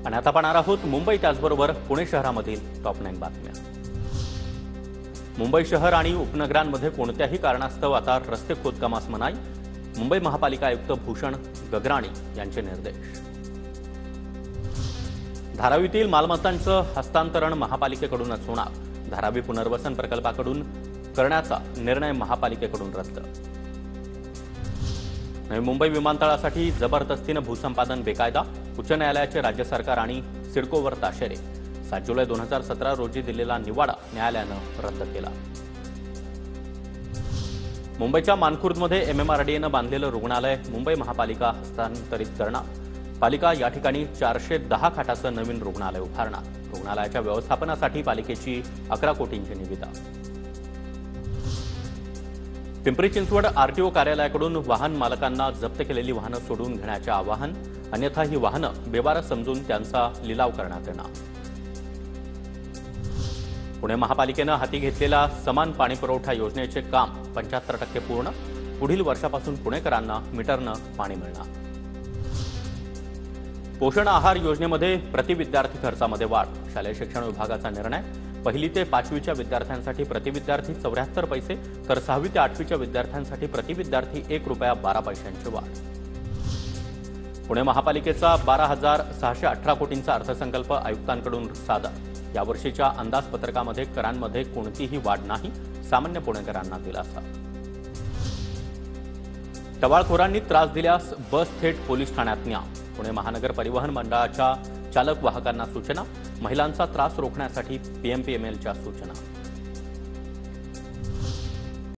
आणि आता पाहणार आहोत मुंबई त्याचबरोबर पुणे शहरामधील टॉप 9 बातम्या। मुंबई शहर आणि उपनगरांमध्ये कोणत्याही कारणास्तव आता रस्ते खोदकामास मनाई। मुंबई महापालिका आयुक्त भूषण गगराणी यांचे निर्देश। धारावीतील मालमत्तांचं हस्तांतरण महापालिकेकडूनच होणार। धारावी पुनर्वसन प्रकल्पाकडून करण्याचा निर्णय महापालिकेकडून रद्द। नवी मुंबई विमानतळासाठी जबरदस्तीने भूसंपादन बेकायदा। उच्च न्यायालयाचे राज्य सरकार आणि सिडकोवर ताशेरे। 7 जुलै 2017 रोजी दिलेला निवाडा न्यायालयानं रद्द केला। मुंबईच्या मानखुर्दमध्ये MMRDAनं बांधलेलं रुग्णालय मुंबई महापालिका हस्तांतरित करणार। पालिका या ठिकाणी 410 खाटाचं नवीन रुग्णालय उभारणार। रुग्णालयाच्या व्यवस्थापनासाठी पालिकेची 11 कोटींची निविदा। पिंपरी चिंचवड RTO कार्यालयाकडून वाहन मालकांना जप्त केलेली वाहनं सोडून घेण्याचे आवाहन। अन्यथा ही वाहनं बेवारस समजून त्यांचा लिलाव करण्यात येणार। पुणे महापालिकेनं हाती घेतलेल्या समान पाणी पुरवठा योजनेचे काम 75% पूर्ण। पुढील वर्षापासून पुणेकरांना मीटरनं पाणी मिळणार। पोषण आहार योजनेमध्ये प्रति विद्यार्थी खर्चामध्ये वाढ। शालेय शिक्षण विभागाचा निर्णय। पहिली ते 5वीच्या विद्यार्थ्यांसाठी प्रति विद्यार्थी 74 पैसे तर 6वी ते 8वीच्या विद्यार्थ्यांसाठी प्रति विद्यार्थी ₹1.12 वाढ। पुणे महापालिकेचा 12,618 कोटींचा अर्थसंकल्प आयुक्तांकडून सादर। यावर्षीच्या अंदाजपत्रकामध्ये करांमध्ये कोणतीही वाढ नाही। सामान्य पुणेकरांना दिलासा। टवाळखोरांनी त्रास दिल्यास बस थेट पोलीस ठाण्यात न्या। पुणे महानगर परिवहन मंडळाच्या चालक वाहकांना सूचना। महिलांचा त्रास रोखण्यासाठी PMPMLच्या सूचना।